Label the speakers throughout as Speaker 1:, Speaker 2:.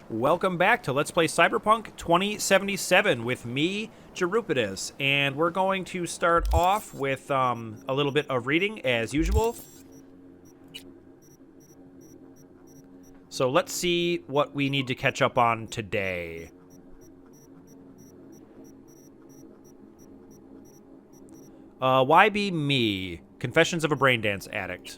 Speaker 1: Welcome back to Let's Play Cyberpunk 2077 with me, Jerupides, and we're going to start off with a little bit of reading as usual. So let's see what we need to catch up on today. Why be me? Confessions of a Braindance Addict.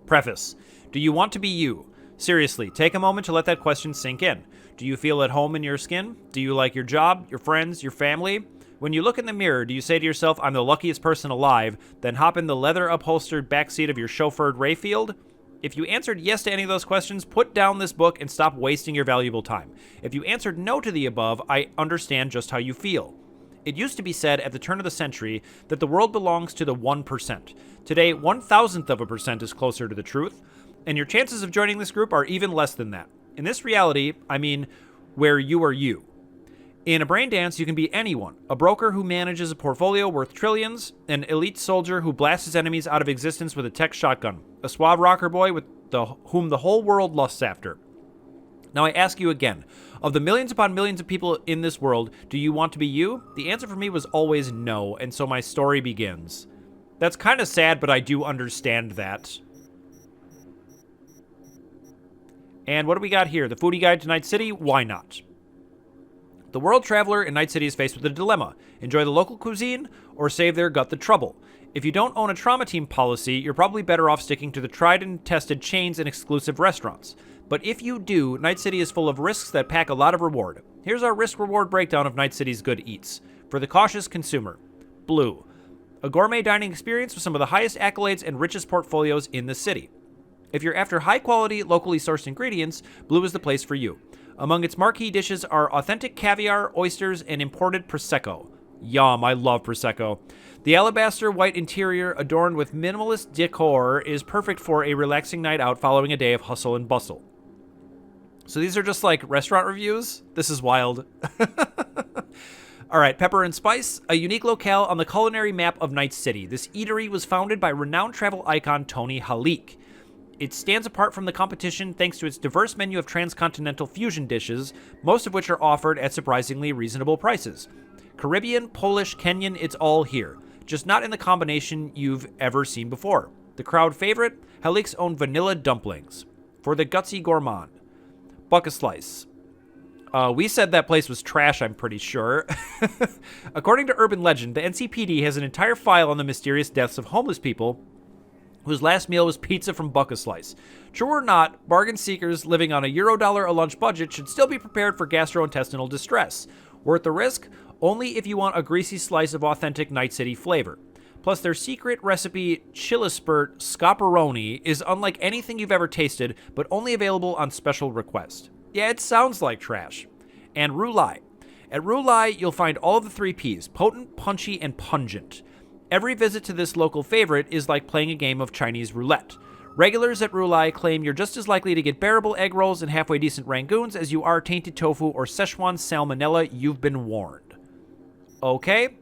Speaker 1: Preface. Do you want to be you? Seriously, take a moment to let that question sink in. Do you feel at home in your skin? Do you like your job, your friends, your family? When you look in the mirror, do you say to yourself, I'm the luckiest person alive, then hop in the leather-upholstered backseat of your chauffeured Rayfield? If you answered yes to any of those questions, put down this book and stop wasting your valuable time. If you answered no to the above, I understand just how you feel. It used to be said at the turn of the century that the world belongs to the 1%. Today, 1,000% is closer to the truth, and your chances of joining this group are even less than that. In this reality, I mean, where you are you. In a Braindance, you can be anyone. A broker who manages a portfolio worth trillions, an elite soldier who blasts his enemies out of existence with a tech shotgun, a suave rocker boy whom the whole world lusts after. Now I ask you again, of the millions upon millions of people in this world, do you want to be you? The answer for me was always no, and so my story begins. That's kind of sad, but I do understand that. And what do we got here? The foodie guide to Night City? Why not? The world traveler in Night City is faced with a dilemma. Enjoy the local cuisine or save their gut the trouble. If you don't own a trauma team policy, you're probably better off sticking to the tried and tested chains and exclusive restaurants. But if you do, Night City is full of risks that pack a lot of reward. Here's our risk-reward breakdown of Night City's good eats. For the cautious consumer. Blue. A gourmet dining experience with some of the highest accolades and richest portfolios in the city. If you're after high-quality, locally sourced ingredients, Blue is the place for you. Among its marquee dishes are authentic caviar, oysters, and imported Prosecco. Yum, I love Prosecco. The alabaster white interior, adorned with minimalist decor, is perfect for a relaxing night out following a day of hustle and bustle. So these are just like restaurant reviews? This is wild. All right, Pepper and Spice, a unique locale on the culinary map of Night City. This eatery was founded by renowned travel icon Tony Halik. It stands apart from the competition thanks to its diverse menu of transcontinental fusion dishes, most of which are offered at surprisingly reasonable prices. Caribbean, Polish, Kenyan, it's all here, just not in the combination you've ever seen before. The crowd favorite, Halik's own vanilla dumplings. For the gutsy gourmand. Buck a Slice. We said that place was trash, I'm pretty sure. According to urban legend, the NCPD has an entire file on the mysterious deaths of homeless people whose last meal was pizza from Buck a Slice. True or not, bargain seekers living on a Euro-dollar a lunch budget should still be prepared for gastrointestinal distress. Worth the risk? Only if you want a greasy slice of authentic Night City flavor. Plus, their secret recipe, Chilispert Scoparoni, is unlike anything you've ever tasted, but only available on special request. Yeah, it sounds like trash. And Roulai. At Roulai, you'll find all of the 3 Ps, potent, punchy, and pungent. Every visit to this local favorite is like playing a game of Chinese roulette. Regulars at Roulai claim you're just as likely to get bearable egg rolls and halfway decent rangoons as you are tainted tofu or Szechuan salmonella. You've been warned. Okay.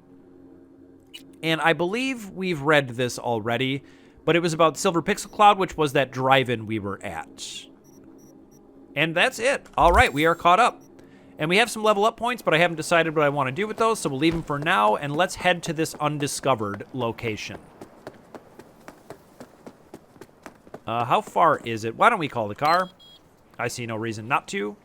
Speaker 1: And I believe we've read this already, but it was about Silver Pixel Cloud, which was that drive-in we were at. And that's it. All right, we are caught up. And we have some level up points, but I haven't decided what I want to do with those, so we'll leave them for now, and let's head to this undiscovered location. How far is it? Why don't we call the car? I see no reason not to.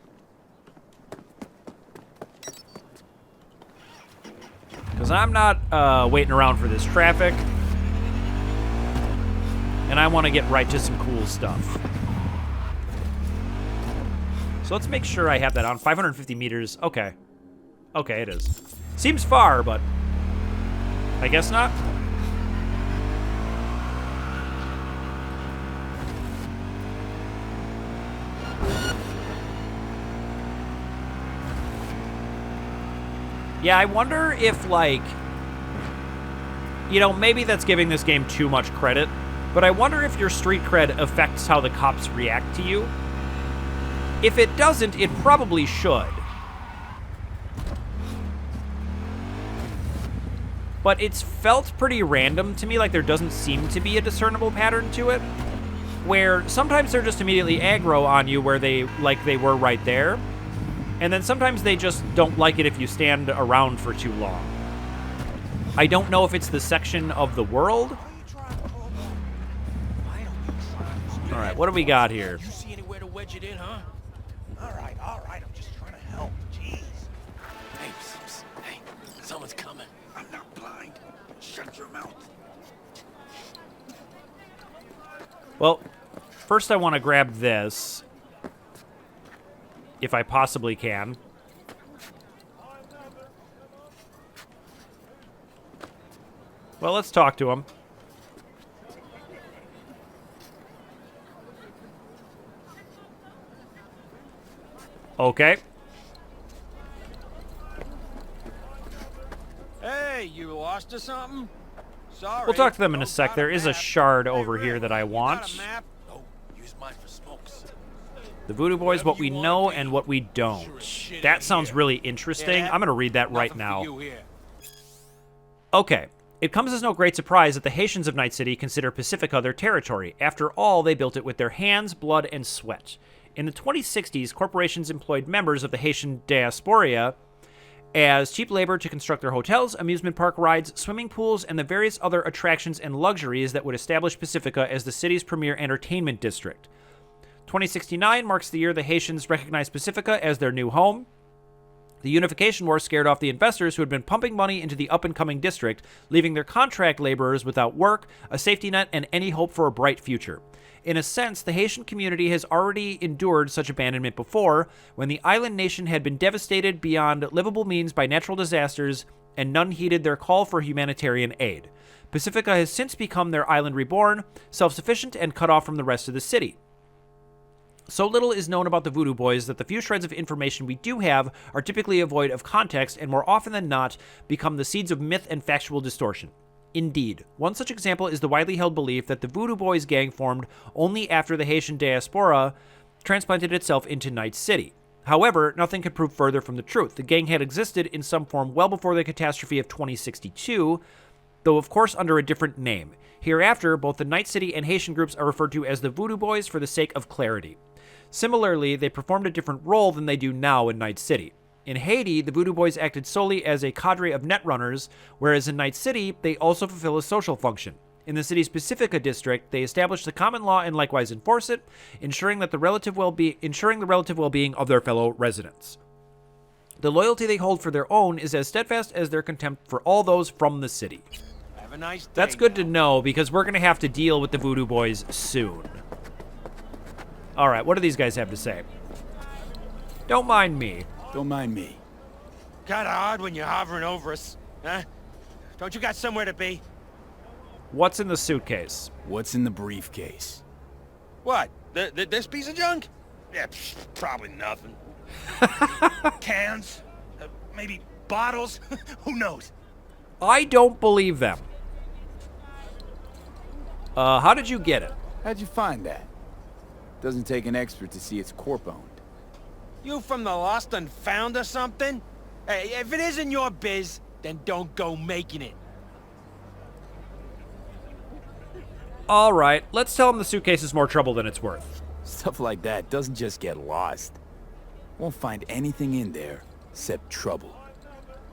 Speaker 1: Because I'm not waiting around for this traffic. And I want to get right to some cool stuff. So let's make sure I have that on. 550 meters. Okay. Okay, it is. Seems far, but I guess not. Yeah, I wonder if, like, you know, maybe that's giving this game too much credit, but I wonder if your street cred affects how the cops react to you. If it doesn't, it probably should. But it's felt pretty random to me, like there doesn't seem to be a discernible pattern to it. where sometimes they're just immediately aggro on you where they were right there, and then sometimes they just don't like it if you stand around for too long. I don't know if it's the section of the world. All right, what do we got here?
Speaker 2: You see anywhere to wedge it in, huh? All right, I'm just trying to help. Jeez. Hey, someone's coming. I'm not blind. Shut your mouth.
Speaker 1: Well, first I want to grab this, if I possibly can. Well, let's talk to him. Okay.
Speaker 2: Hey, you lost or something? Sorry.
Speaker 1: We'll talk to them in a sec. There is a shard over here that I want.
Speaker 2: Oh, use mine for smokes.
Speaker 1: The Voodoo Boys, what we know and what we don't. That sounds really interesting. I'm going to read that right now. Okay. It comes as no great surprise that the Haitians of Night City consider Pacifica their territory. After all, they built it with their hands, blood, and sweat. In the 2060s, corporations employed members of the Haitian diaspora as cheap labor to construct their hotels, amusement park rides, swimming pools, and the various other attractions and luxuries that would establish Pacifica as the city's premier entertainment district. 2069 marks the year the Haitians recognized Pacifica as their new home. The Unification War scared off the investors who had been pumping money into the up-and-coming district, leaving their contract laborers without work, a safety net, and any hope for a bright future. In a sense, the Haitian community has already endured such abandonment before, when the island nation had been devastated beyond livable means by natural disasters, and none heeded their call for humanitarian aid. Pacifica has since become their island reborn, self-sufficient, and cut off from the rest of the city. So little is known about the Voodoo Boys that the few shreds of information we do have are typically devoid of context and more often than not become the seeds of myth and factual distortion. Indeed, one such example is the widely held belief that the Voodoo Boys gang formed only after the Haitian diaspora transplanted itself into Night City. However, nothing could prove further from the truth. The gang had existed in some form well before the catastrophe of 2062, though of course under a different name. Hereafter, both the Night City and Haitian groups are referred to as the Voodoo Boys for the sake of clarity. Similarly, they performed a different role than they do now in Night City. In Haiti, the Voodoo Boys acted solely as a cadre of netrunners, whereas in Night City, they also fulfill a social function. In the city's Pacifica district, they establish the common law and likewise enforce it, ensuring the relative well-being of their fellow residents. The loyalty they hold for their own is as steadfast as their contempt for all those from the city.
Speaker 2: Have a nice day.
Speaker 1: That's good to know, because we're going to have to deal with the Voodoo Boys soon. All right, what do these guys have to say? Don't mind me.
Speaker 3: Don't mind me.
Speaker 2: Kinda odd when you're hovering over us, huh? Don't you got somewhere to be?
Speaker 1: What's in the suitcase?
Speaker 3: What's in the briefcase?
Speaker 2: What? This piece of junk? Yeah, probably nothing. Cans? Maybe bottles? Who knows?
Speaker 1: I don't believe them. How did you get it?
Speaker 3: How'd you find that? Doesn't take an expert to see it's corp-owned.
Speaker 2: You from the lost and found or something? Hey, if it isn't your biz, then don't go making it.
Speaker 1: All right, let's tell them the suitcase is more trouble than it's worth.
Speaker 3: Stuff like that doesn't just get lost. Won't find anything in there except trouble.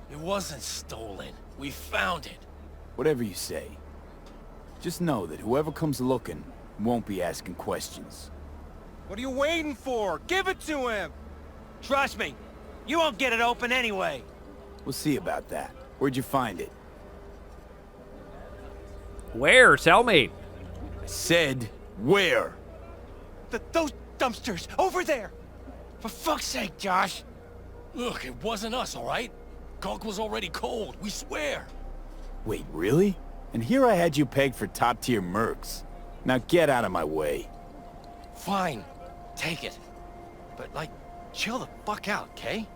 Speaker 2: It wasn't stolen. We found it.
Speaker 3: Whatever you say. Just know that whoever comes looking won't be asking questions.
Speaker 2: What are you waiting for? Give it to him! Trust me, you won't get it open anyway.
Speaker 3: We'll see about that. Where'd you find it?
Speaker 1: Where? Tell me.
Speaker 3: I said, where?
Speaker 2: Those dumpsters, over there! For fuck's sake, Josh!
Speaker 4: Look, it wasn't us, all right? Gunk was already cold, we swear.
Speaker 3: Wait, really? And here I had you pegged for top-tier mercs. Now get out of my way.
Speaker 4: Fine, take it. But, like, chill the fuck out, okay?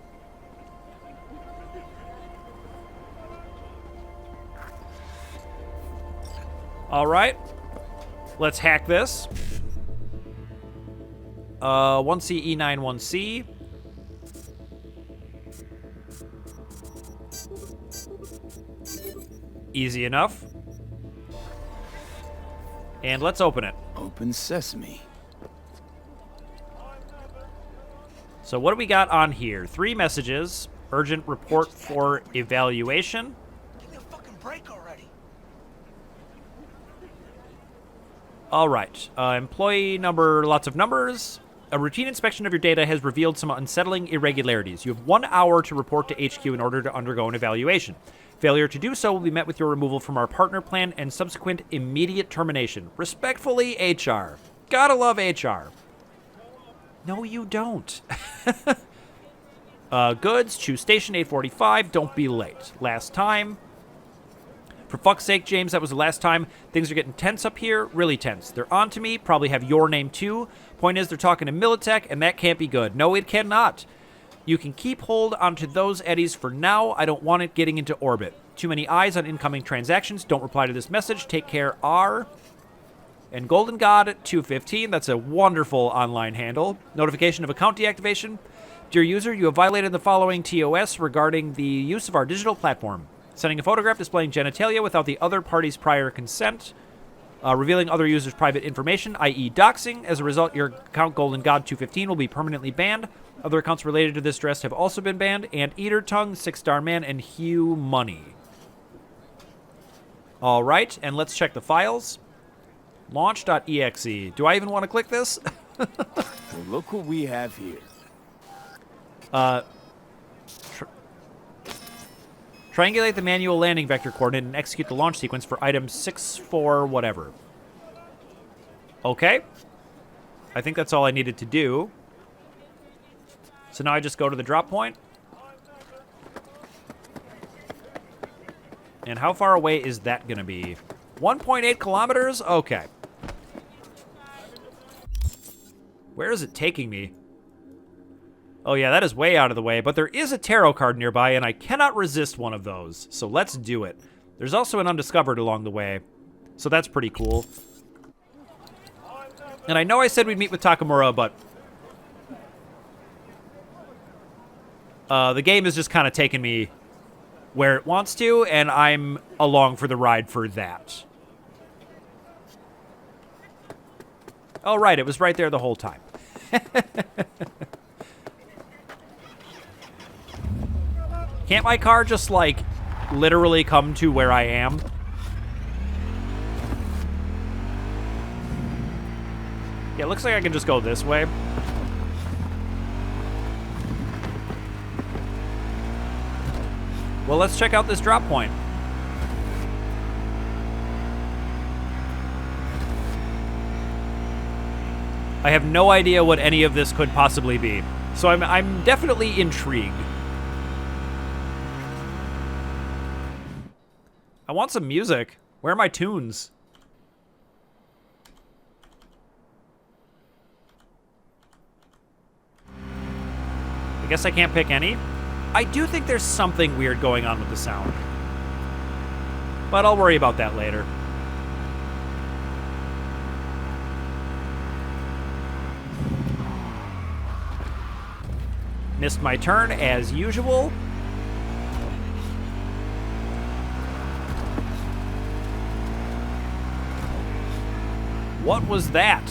Speaker 1: All right. Let's hack this. 1C, E9, 1C. Easy enough. And let's open it.
Speaker 3: Open sesame.
Speaker 1: So what do we got on here? 3 messages. Urgent report for evaluation.
Speaker 2: Give me a fucking break already.
Speaker 1: All right. Employee number, lots of numbers. A routine inspection of your data has revealed some unsettling irregularities. You have 1 hour to report to HQ in order to undergo an evaluation. Failure to do so will be met with your removal from our partner plan and subsequent immediate termination. Respectfully, HR. Gotta love HR. No, you don't. Goods, choose station 845. Don't be late. Last time. For fuck's sake, James, that was the last time. Things are getting tense up here. Really tense. They're on to me. Probably have your name, too. Point is, they're talking to Militech, and that can't be good. No, it cannot. You can keep hold onto those eddies for now. I don't want it getting into orbit. Too many eyes on incoming transactions. Don't reply to this message. Take care, R. And Golden God at 215. That's a wonderful online handle. Notification of account deactivation. Dear user, you have violated the following TOS regarding the use of our digital platform. Sending a photograph displaying genitalia without the other party's prior consent. Revealing other users' private information, i.e. doxing. As a result, your account Golden God 215 will be permanently banned. Other accounts related to this dress have also been banned. And Eater Tongue, 6-Star Man, and Hugh Money. All right, and let's check the files. Launch.exe. Do I even want to click this?
Speaker 3: So look what we have here.
Speaker 1: Triangulate the manual landing vector coordinate and execute the launch sequence for item 6-4 whatever. Okay. I think that's all I needed to do. So now I just go to the drop point. And how far away is that going to be? 1.8 kilometers? Okay. Where is it taking me? Oh yeah, that is way out of the way, but there is a tarot card nearby, and I cannot resist one of those. So let's do it. There's also an undiscovered along the way, so that's pretty cool. And I know I said we'd meet with Takamura, but the game is just kind of taking me where it wants to, and I'm along for the ride for that. Oh, right, it was right there the whole time. Can't my car just, like, literally come to where I am? Yeah, it looks like I can just go this way. Well, let's check out this drop point. I have no idea what any of this could possibly be. So I'm definitely intrigued. I want some music. Where are my tunes? I guess I can't pick any. I do think there's something weird going on with the sound. But I'll worry about that later. Missed my turn, as usual. What was that?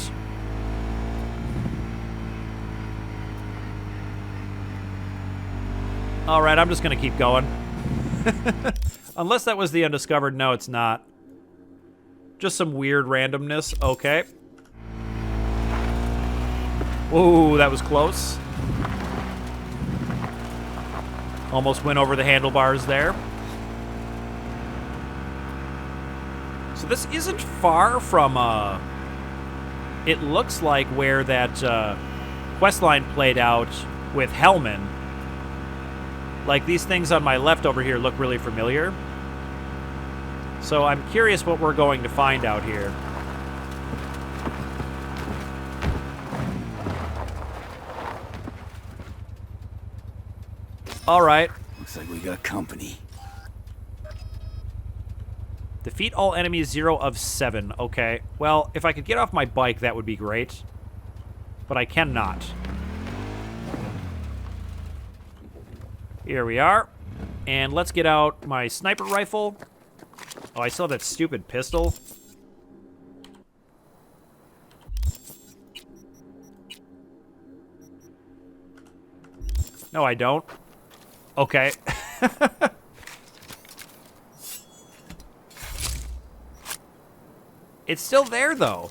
Speaker 1: All right, I'm just going to keep going. Unless that was the undiscovered. No, it's not. Just some weird randomness. Okay. Whoa, that was close. Almost went over the handlebars there. So this isn't far from, it looks like where that questline played out with Hellman. Like, these things on my left over here look really familiar. So I'm curious what we're going to find out here. All right.
Speaker 3: Looks like we got company.
Speaker 1: Defeat all enemies 0 of 7. Okay. Well, if I could get off my bike, that would be great. But I cannot. Here we are. And let's get out my sniper rifle. Oh, I still have that stupid pistol. No, I don't. Okay. It's still there, though.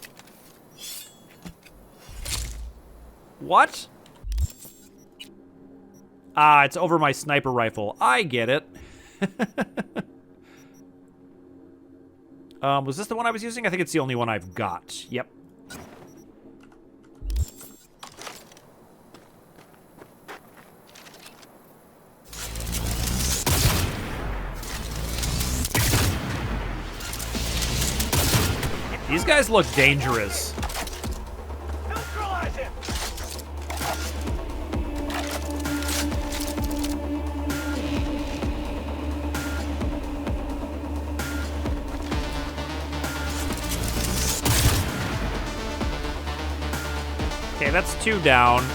Speaker 1: What? Ah, it's over my sniper rifle. I get it. Was this the one I was using? I think it's the only one I've got. Yep. These guys look dangerous.
Speaker 2: Neutralize him!
Speaker 1: Okay, that's 2 down.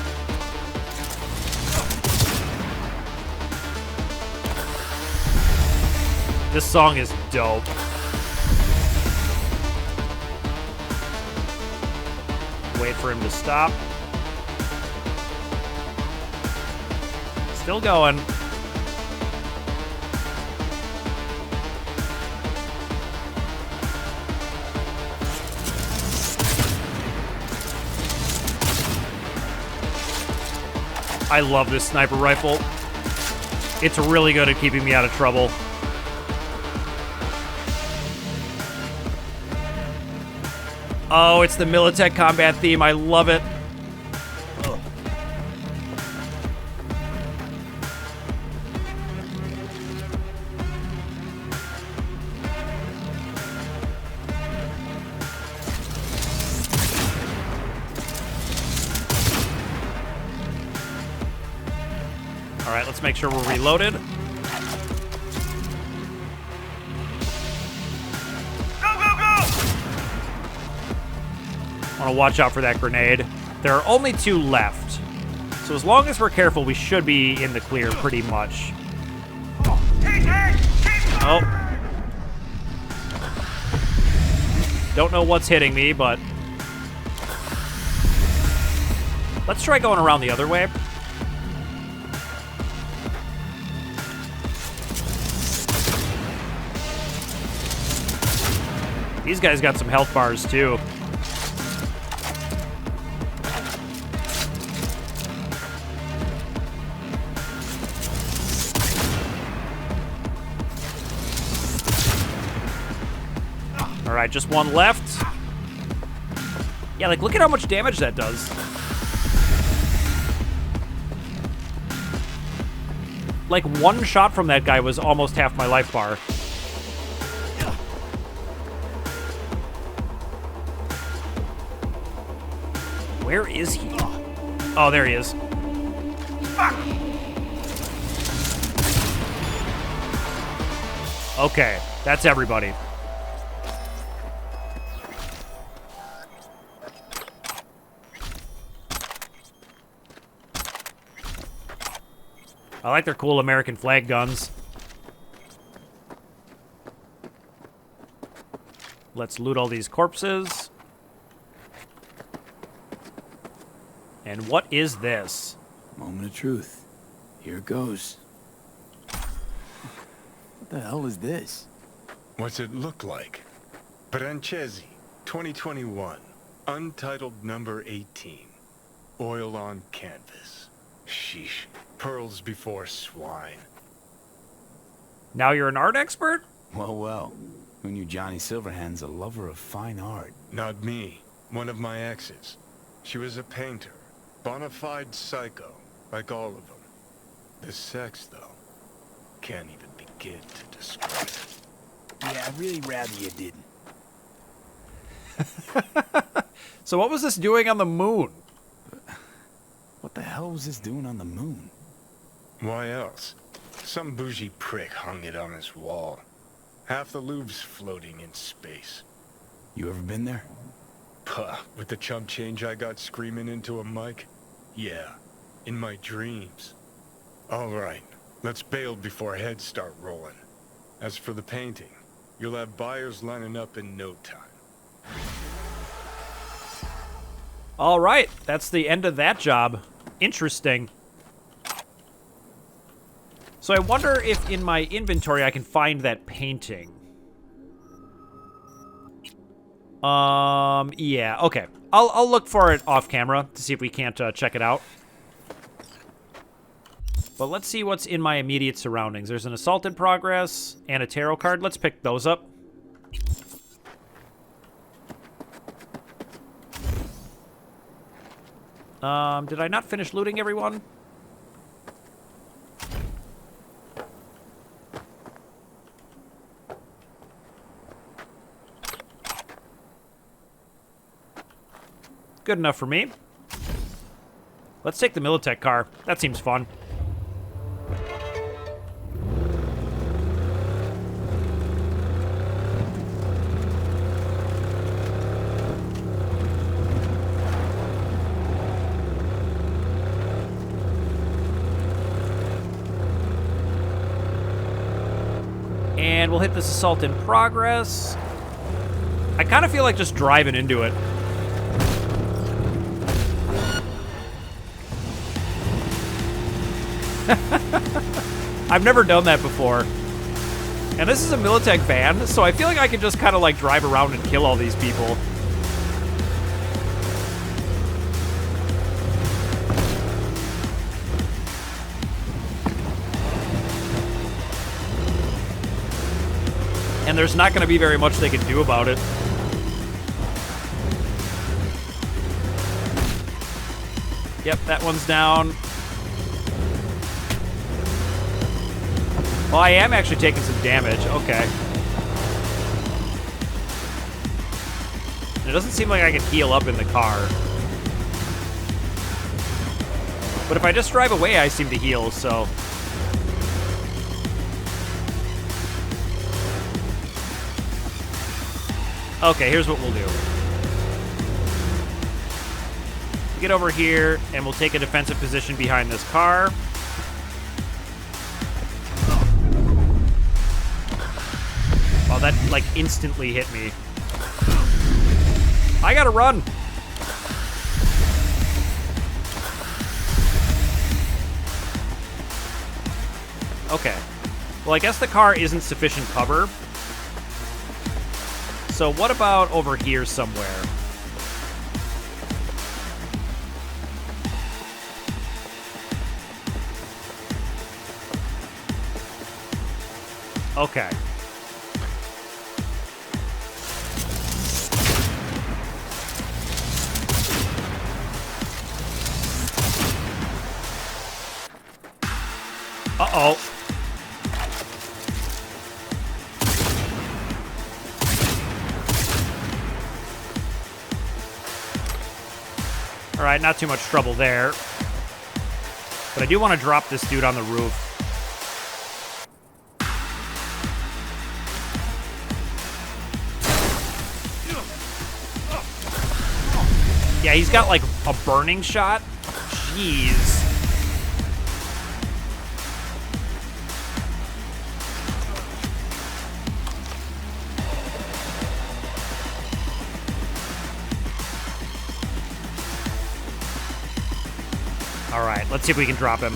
Speaker 1: This song is dope. Wait for him to stop. Still going. I love this sniper rifle. It's really good at keeping me out of trouble. Oh, it's the Militech combat theme. I love it. All right, let's make sure we're reloaded. Want to watch out for that grenade. There are only 2 left. So as long as we're careful, we should be in the clear pretty much. Oh. Don't know what's hitting me, but... let's try going around the other way. These guys got some health bars, too. All right, just 1 left. Yeah, like, look at how much damage that does. Like, 1 shot from that guy was almost half my life bar. Where is he? Oh, there he is. Okay, that's everybody. I like their cool American flag guns. Let's loot all these corpses. And what is this?
Speaker 3: Moment of truth. Here it goes. What the hell is this?
Speaker 5: What's it look like? Francesi, 2021. Untitled number 18. Oil on canvas. Sheesh. Pearls before swine.
Speaker 1: Now you're an art expert?
Speaker 3: Well, well. Who knew Johnny Silverhand's a lover of fine art?
Speaker 5: Not me. One of my exes. She was a painter. Bona fide psycho, like all of them. The sex, though, can't even begin to describe it.
Speaker 3: Yeah, I'd really rather you didn't.
Speaker 1: So what was this doing on the moon?
Speaker 3: What the hell was this doing on the moon?
Speaker 5: Why else? Some bougie prick hung it on his wall. Half the Louvre's floating in space.
Speaker 3: You ever been there?
Speaker 5: Puh, with the chump change I got screaming into a mic? Yeah, in my dreams. All right, let's bail before heads start rolling. As for the painting, you'll have buyers lining up in no time.
Speaker 1: All right, that's the end of that job. Interesting. So I wonder if in my inventory I can find that painting. Yeah, okay. I'll look for it off camera to see if we can't check it out. But let's see what's in my immediate surroundings. There's an assault in progress and a tarot card. Let's pick those up. Did I not finish looting everyone? Good enough for me. Let's take the Militech car. That seems fun. And we'll hit this assault in progress. I kind of feel like just driving into it. I've never done that before. And this is a Militech van, so I feel like I can just kind of like drive around and kill all these people. And there's not going to be very much they can do about it. Yep, that one's down. Well, I am actually taking some damage. Okay. It doesn't seem like I can heal up in the car. But if I just drive away, I seem to heal, so... Okay, here's what we'll do. We'll get over here, and we'll take a defensive position behind this car. Wow, that, like, instantly hit me. I gotta run! Okay. Well, I guess the car isn't sufficient cover. So what about over here somewhere? Okay. Uh-oh. All right, not too much trouble there. But I do want to drop this dude on the roof. Yeah, he's got like a burning shot. Jeez. All right, let's see if we can drop him.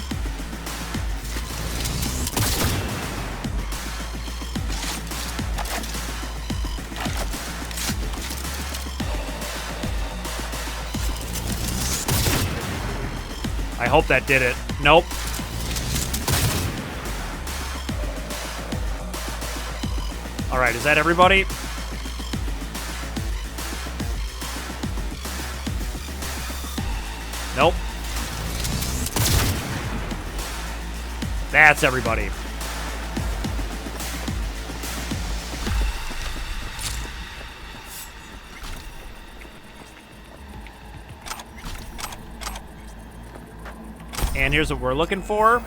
Speaker 1: I hope that did it. Nope. All right, is that everybody? Nope. That's everybody. And here's what we're looking for.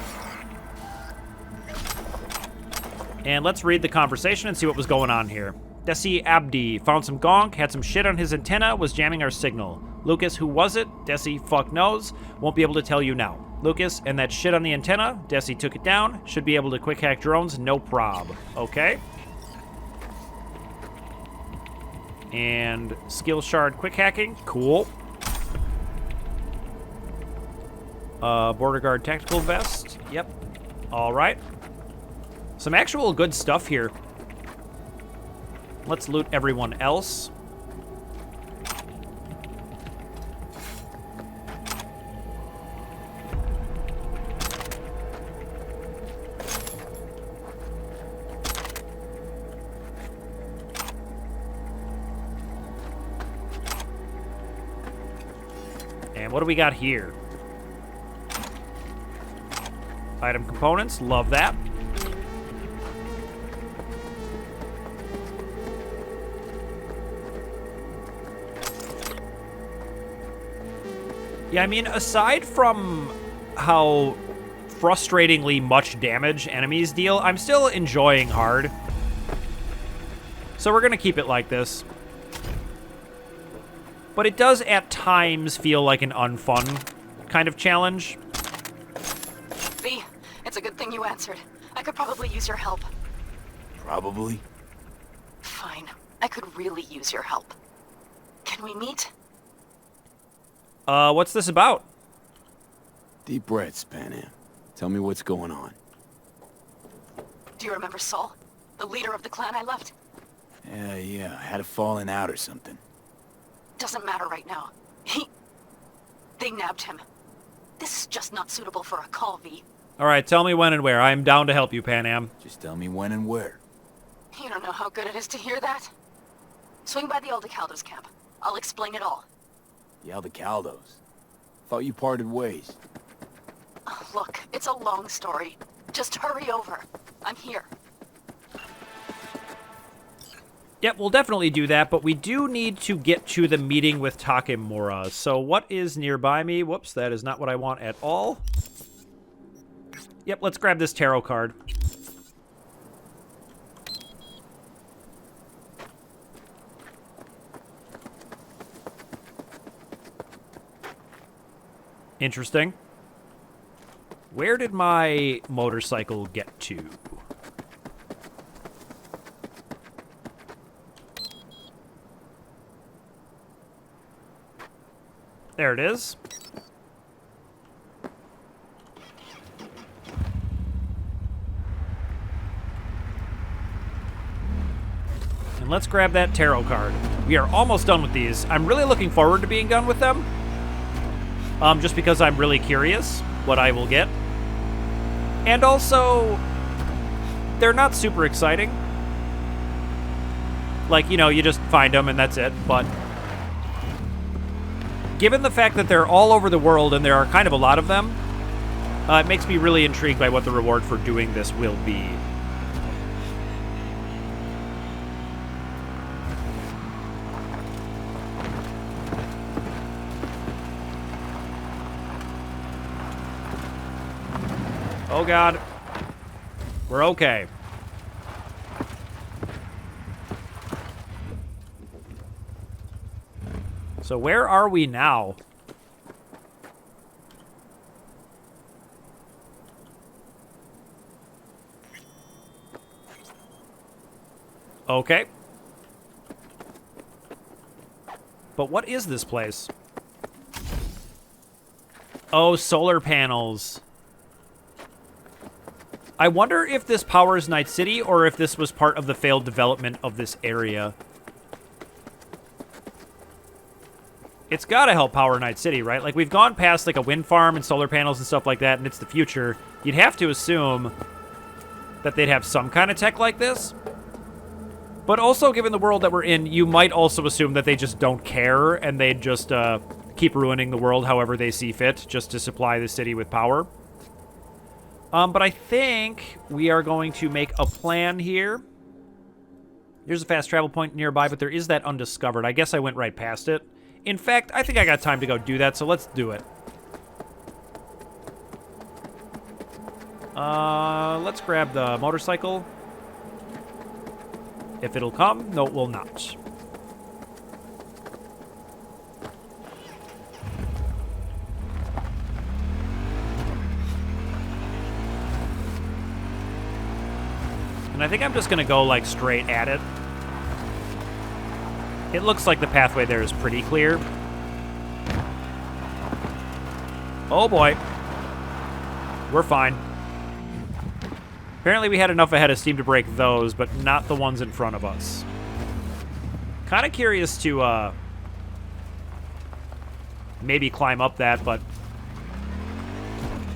Speaker 1: And let's read the conversation and see what was going on here. Desi Abdi found some gonk, had some shit on his antenna, was jamming our signal. Lucas, who was it? Desi, fuck knows. Won't be able to tell you now. Lucas, and that shit on the antenna, Desi took it down. Should be able to quick hack drones, no prob. Okay. And skill shard quick hacking, cool. Border guard tactical vest, yep. All right. Some actual good stuff here. Let's loot everyone else. And what do we got here? Item components, love that. Yeah, I mean, aside from how frustratingly much damage enemies deal, I'm still enjoying hard. So we're gonna keep it like this. But it does at times feel like an unfun kind of challenge.
Speaker 6: V, it's a good thing you answered. I could probably use your help.
Speaker 3: Probably.
Speaker 6: Fine. I could really use your help. Can we meet?
Speaker 1: What's this about?
Speaker 3: Deep breaths, Panam. Tell me what's going on.
Speaker 6: Do you remember Saul? The leader of the clan I left?
Speaker 3: Yeah, I had a falling out or something.
Speaker 6: Doesn't matter right now. They nabbed him. This is just not suitable for a call, V.
Speaker 1: All right, tell me when and where. I'm down to help you, Panam.
Speaker 3: Just tell me when and where.
Speaker 6: You don't know how good it is to hear that. Swing by the Aldecaldos camp. I'll explain it all.
Speaker 3: The Aldecaldos. Thought you parted ways.
Speaker 6: Look, it's a long story. Just hurry over. I'm here.
Speaker 1: Yep, we'll definitely do that, but we do need to get to the meeting with Takemura. So what is nearby me? Whoops, that is not what I want at all. Yep, let's grab this tarot card. Interesting. Where did my motorcycle get to? There it is. And let's grab that tarot card. We are almost done with these. I'm really looking forward to being done with them. Just because I'm really curious what I will get. And also, they're not super exciting. Like, you know, you just find them and that's it, but given the fact that they're all over the world and there are kind of a lot of them, it makes me really intrigued by what the reward for doing this will be. Oh God. We're okay. So where are we now? Okay. But what is this place? Oh, solar panels. I wonder if this powers Night City or if this was part of the failed development of this area. It's got to help power Night City, right? Like, we've gone past, like, a wind farm and solar panels and stuff like that, and it's the future. You'd have to assume that they'd have some kind of tech like this. But also, given the world that we're in, you might also assume that they just don't care, and they'd just keep ruining the world however they see fit, just to supply the city with power. But I think we are going to make a plan here. There's a fast travel point nearby, but there is that undiscovered. I guess I went right past it. In fact, I think I got time to go do that, so let's do it. Let's grab the motorcycle. If it'll come, no, it will not. And I think I'm just going to go, like, straight at it. It looks like the pathway there is pretty clear. Oh, boy. We're fine. Apparently we had enough ahead of steam to break those, but not the ones in front of us. Kind of curious to maybe climb up that, but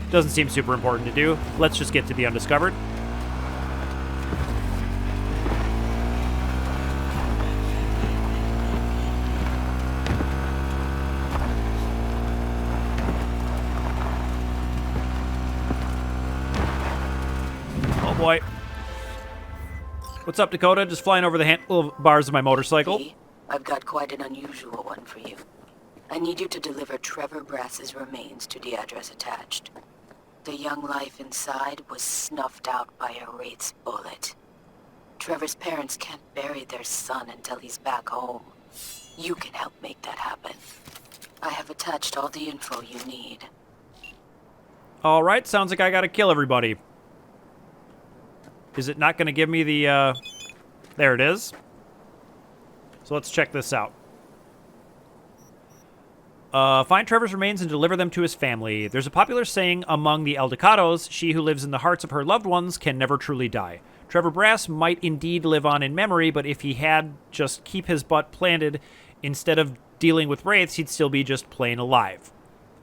Speaker 1: doesn't seem super important to do. Let's just get to the undiscovered. Oh boy. What's up, Dakota? Just flying over the handlebars of my motorcycle.
Speaker 7: V, I've got quite an unusual one for you. I need you to deliver Trevor Brass's remains to the address attached. The young life inside was snuffed out by a Wraith's bullet. Trevor's parents can't bury their son until he's back home. You can help make that happen. I have attached all the info you need.
Speaker 1: All right, sounds like I gotta kill everybody. Is it not gonna give me the, There it is. So let's check this out. Find Trevor's remains and deliver them to his family. There's a popular saying among the Eldecados, she who lives in the hearts of her loved ones can never truly die. Trevor Brass might indeed live on in memory, but if he had just keep his butt planted instead of dealing with Wraiths, he'd still be just plain alive.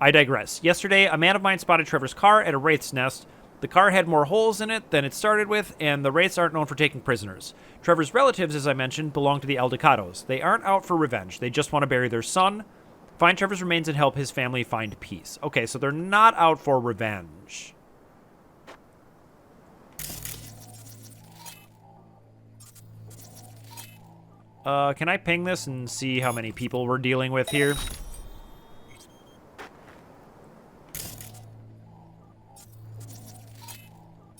Speaker 1: I digress. Yesterday, a man of mine spotted Trevor's car at a Wraith's nest. The car had more holes in it than it started with, and the Wraiths aren't known for taking prisoners. Trevor's relatives, as I mentioned, belong to the Eldecados. They aren't out for revenge. They just want to bury their son. Find Trevor's remains and help his family find peace. Okay, so they're not out for revenge. Can I ping this and see how many people we're dealing with here?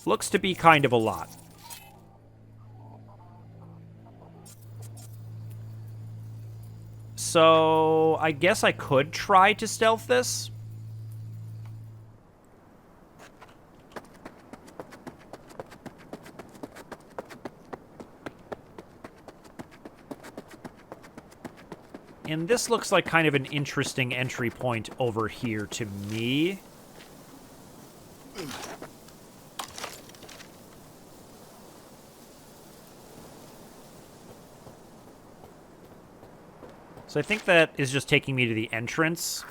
Speaker 1: Looks to be kind of a lot. So, I guess I could try to stealth this. And this looks like kind of an interesting entry point over here to me. So I think that is just taking me to the entrance.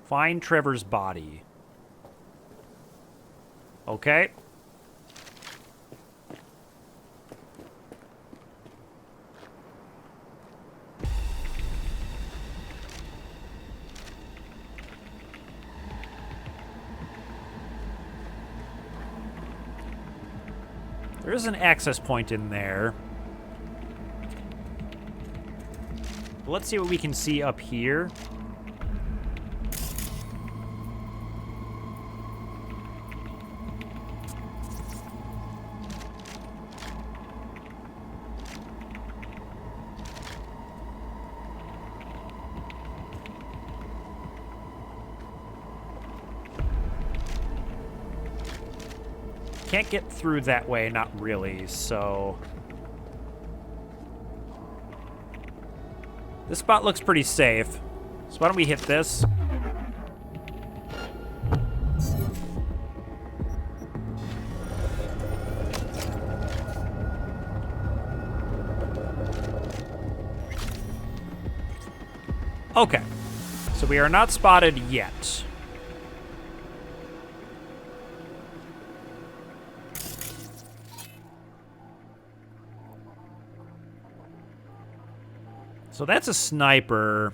Speaker 1: Find Trevor's body. Okay. There is an access point in there. Let's see what we can see up here. Can't get through that way, not really, so... This spot looks pretty safe. So why don't we hit this? Okay. So we are not spotted yet. So that's a sniper.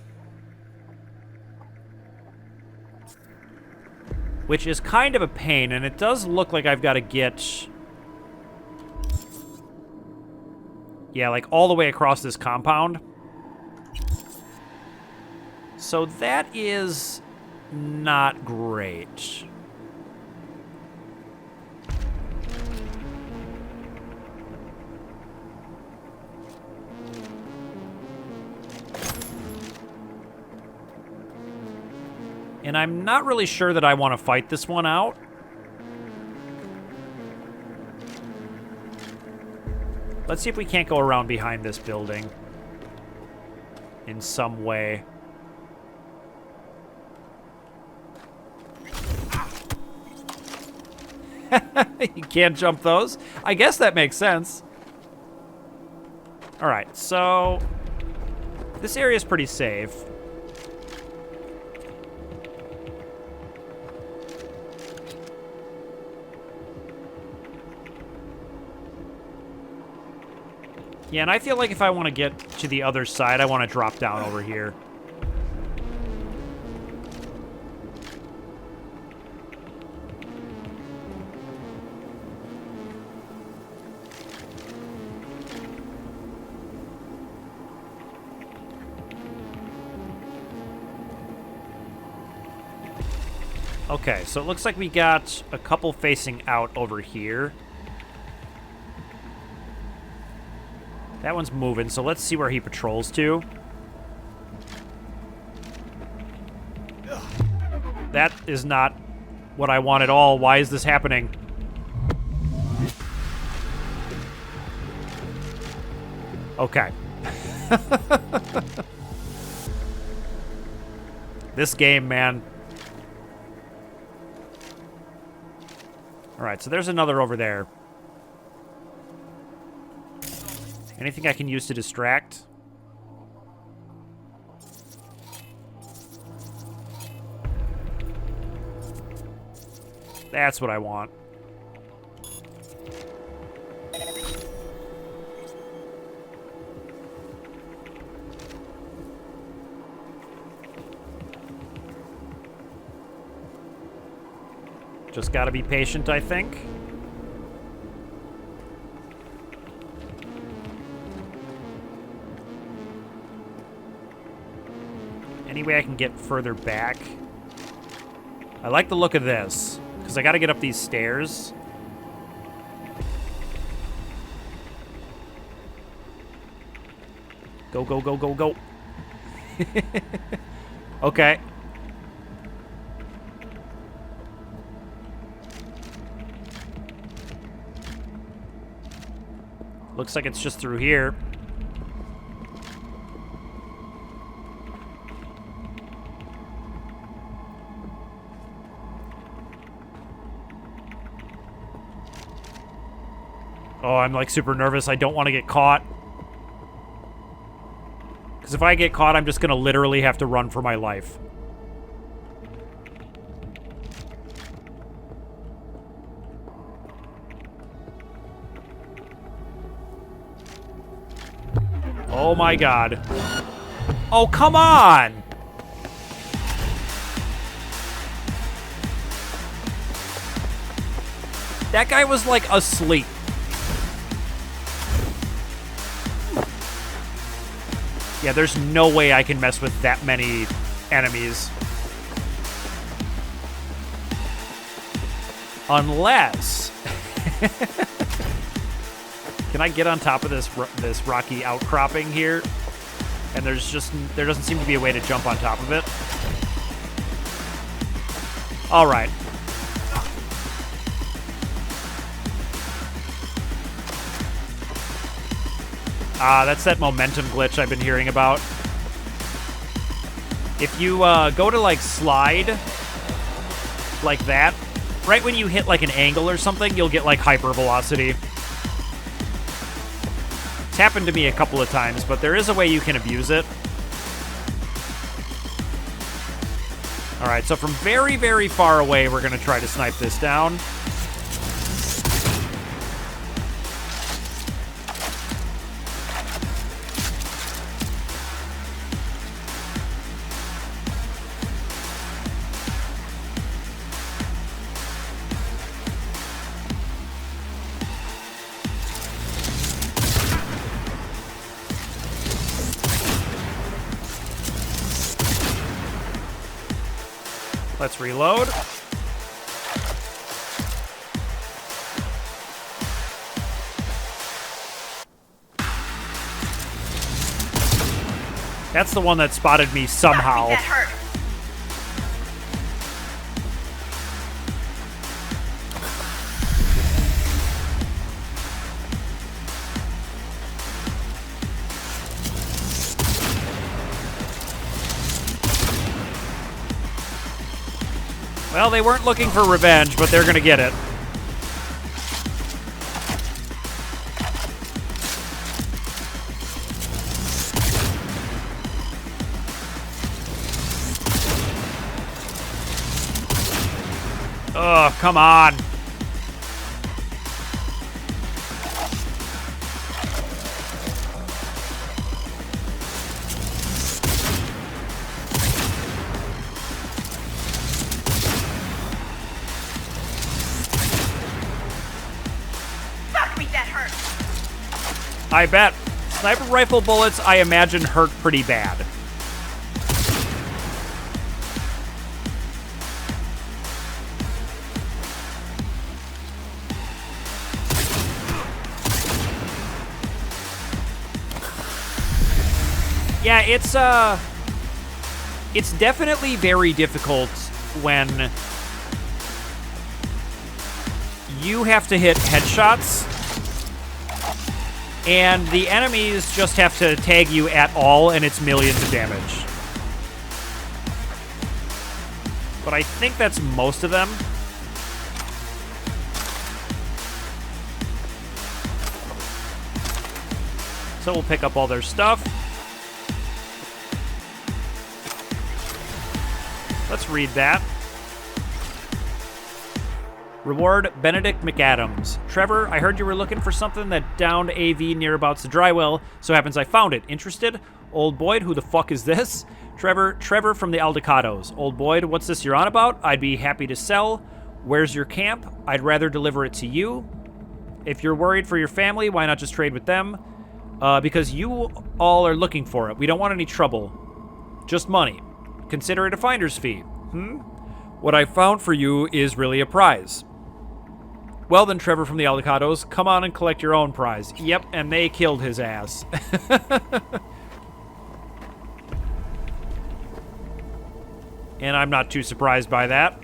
Speaker 1: Which is kind of a pain, and it does look like I've got to get... Yeah, like all the way across this compound. So that is not great. And I'm not really sure that I want to fight this one out. Let's see if we can't go around behind this building in some way. You can't jump those. I guess that makes sense. All right, so this area is pretty safe. Yeah, and I feel like if I want to get to the other side, I want to drop down over here. Okay, so it looks like we got a couple facing out over here. That one's moving, so let's see where he patrols to. That is not what I want at all. Why is this happening? Okay. This game, man. All right, so there's another over there. Anything I can use to distract? That's what I want. Just gotta be patient, I think. Any way I can get further back? I like the look of this, because I gotta get up these stairs. Go, go, go, go, go. Okay. Looks like it's just through here. Oh, I'm like super nervous. I don't want to get caught. Because if I get caught, I'm just going to literally have to run for my life. Oh my god. Oh, come on! That guy was like asleep. Yeah, there's no way I can mess with that many enemies. Unless... Can I get on top of this rocky outcropping here? And there doesn't seem to be a way to jump on top of it. All right. That's that momentum glitch I've been hearing about. If you go to like slide like that, right when you hit like an angle or something, you'll get like hyper velocity. It's happened to me a couple of times, but there is a way you can abuse it. All right, so from very, very far away, we're going to try to snipe this down. Let's reload. That's the one that spotted me somehow.
Speaker 6: That hurt.
Speaker 1: Well, they weren't looking for revenge, but they're gonna get it. Ugh, come on.
Speaker 6: Fuck me, that hurt.
Speaker 1: I bet. Sniper rifle bullets, I imagine, hurt pretty bad. Yeah, it's definitely very difficult when you have to hit headshots and the enemies just have to tag you at all and it's millions of damage. But I think that's most of them. So we'll pick up all their stuff. Let's read that. Reward, Benedict McAdams. Trevor, I heard you were looking for something that downed AV nearabouts the drywell. So happens I found it. Interested? Old Boyd, who the fuck is this? Trevor from the Aldecados. Old Boyd, what's this you're on about? I'd be happy to sell. Where's your camp? I'd rather deliver it to you. If you're worried for your family, why not just trade with them? Because you all are looking for it. We don't want any trouble. Just money. Consider it a finder's fee. What I found for you is really a prize. Well then, Trevor from the Aldecados, come on and collect your own prize. Yep, and they killed his ass. And I'm not too surprised by that.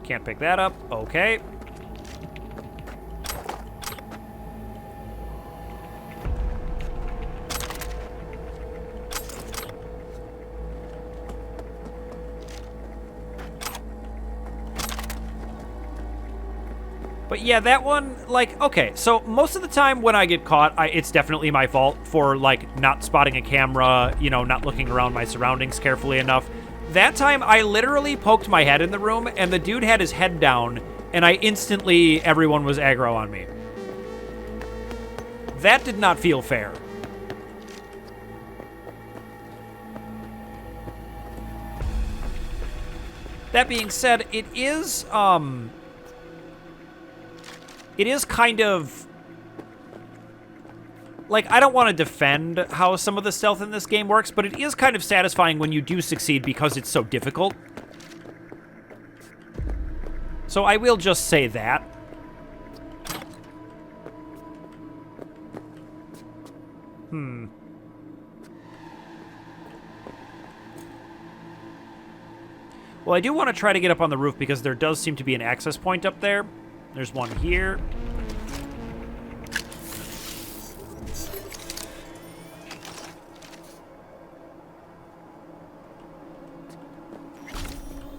Speaker 1: Can't pick that up. Okay. But yeah, that one, like, okay, so most of the time when I get caught, it's definitely my fault for, like, not spotting a camera, you know, not looking around my surroundings carefully enough. That time, I literally poked my head in the room, and the dude had his head down, and everyone was aggro on me. That did not feel fair. That being said, it is kind of... Like, I don't want to defend how some of the stealth in this game works, but it is kind of satisfying when you do succeed because it's so difficult. So I will just say that. Well, I do want to try to get up on the roof because there does seem to be an access point up there. There's one here.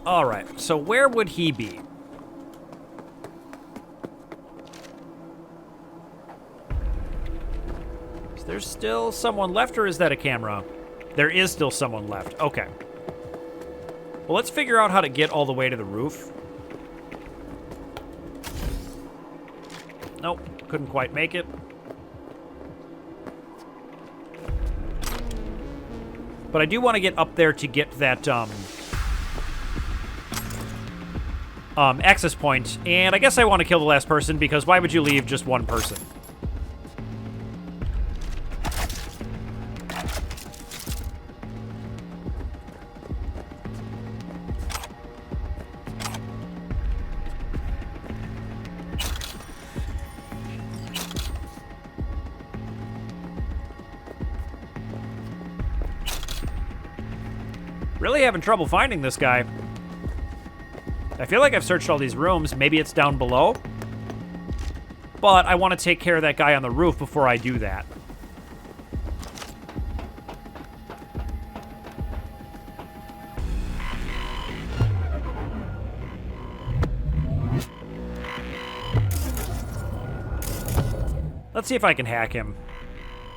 Speaker 1: All right, so where would he be? Is there still someone left, or is that a camera? There is still someone left. Okay. Well, let's figure out how to get all the way to the roof. Nope, couldn't quite make it. But I do want to get up there to get that access point. And I guess I want to kill the last person because why would you leave just one person? Really having trouble finding this guy. I feel like I've searched all these rooms. Maybe it's down below. But I want to take care of that guy on the roof before I do that. Let's see if I can hack him.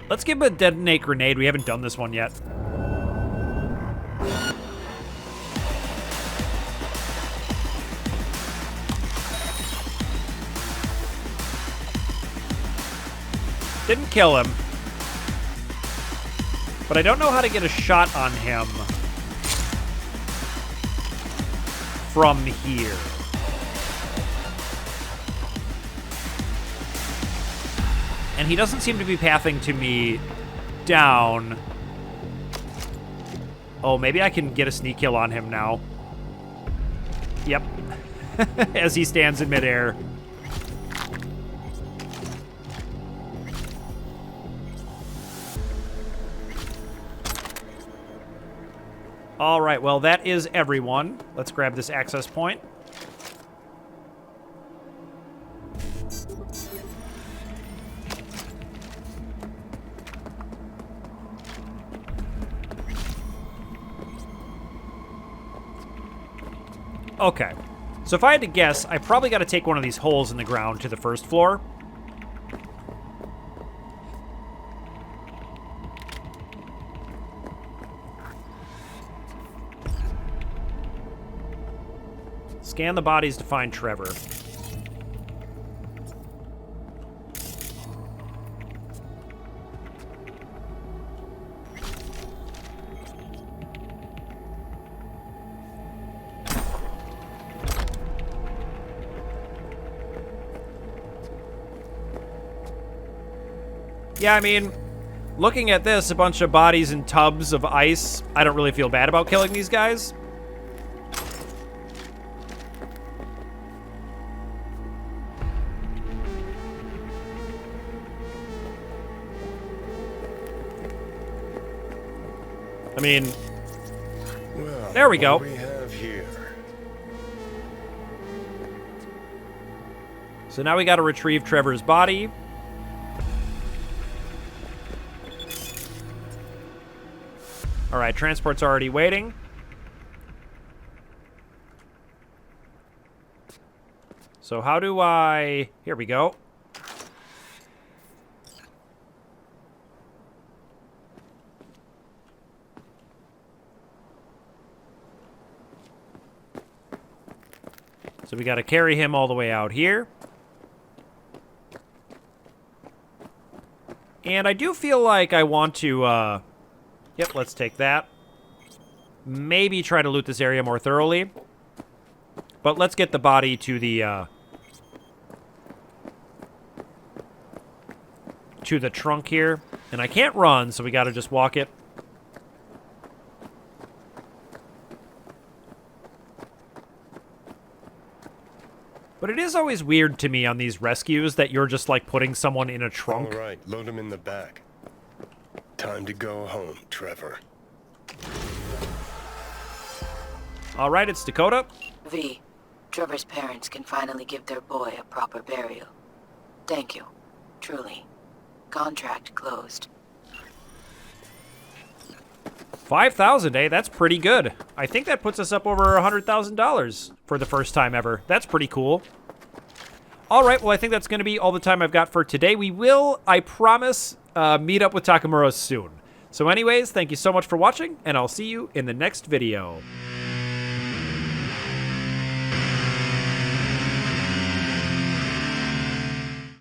Speaker 1: Let's give him a detonate grenade. We haven't done this one yet. Didn't kill him. But I don't know how to get a shot on him from here. And he doesn't seem to be pathing to me down. Oh, maybe I can get a sneak kill on him now. Yep. As he stands in midair. All right, well, that is everyone. Let's grab this access point. Okay, so if I had to guess, I probably got to take one of these holes in the ground to the first floor. Scan the bodies to find Trevor. Yeah, I mean, looking at this, a bunch of bodies in tubs of ice, I don't really feel bad about killing these guys. I mean,
Speaker 5: Well,
Speaker 1: there we go.
Speaker 5: What do we have here?
Speaker 1: So now we got to retrieve Trevor's body. All right, transport's already waiting. So how do I... Here we go. So we got to carry him all the way out here. And I do feel like I want to, yep, let's take that. Maybe try to loot this area more thoroughly. But let's get the body to the trunk here. And I can't run, so we got to just walk it. But it is always weird to me on these rescues that you're just, like, putting someone in a trunk.
Speaker 5: All right, load him in the back. Time to go home, Trevor.
Speaker 1: All right, it's Dakota.
Speaker 7: V, Trevor's parents can finally give their boy a proper burial. Thank you. Truly. Contract closed.
Speaker 1: 5,000, eh? That's pretty good. I think that puts us up over $100,000 for the first time ever. That's pretty cool. All right, well, I think that's going to be all the time I've got for today. We will, I promise, meet up with Takamura soon. So anyways, thank you so much for watching, and I'll see you in the next video.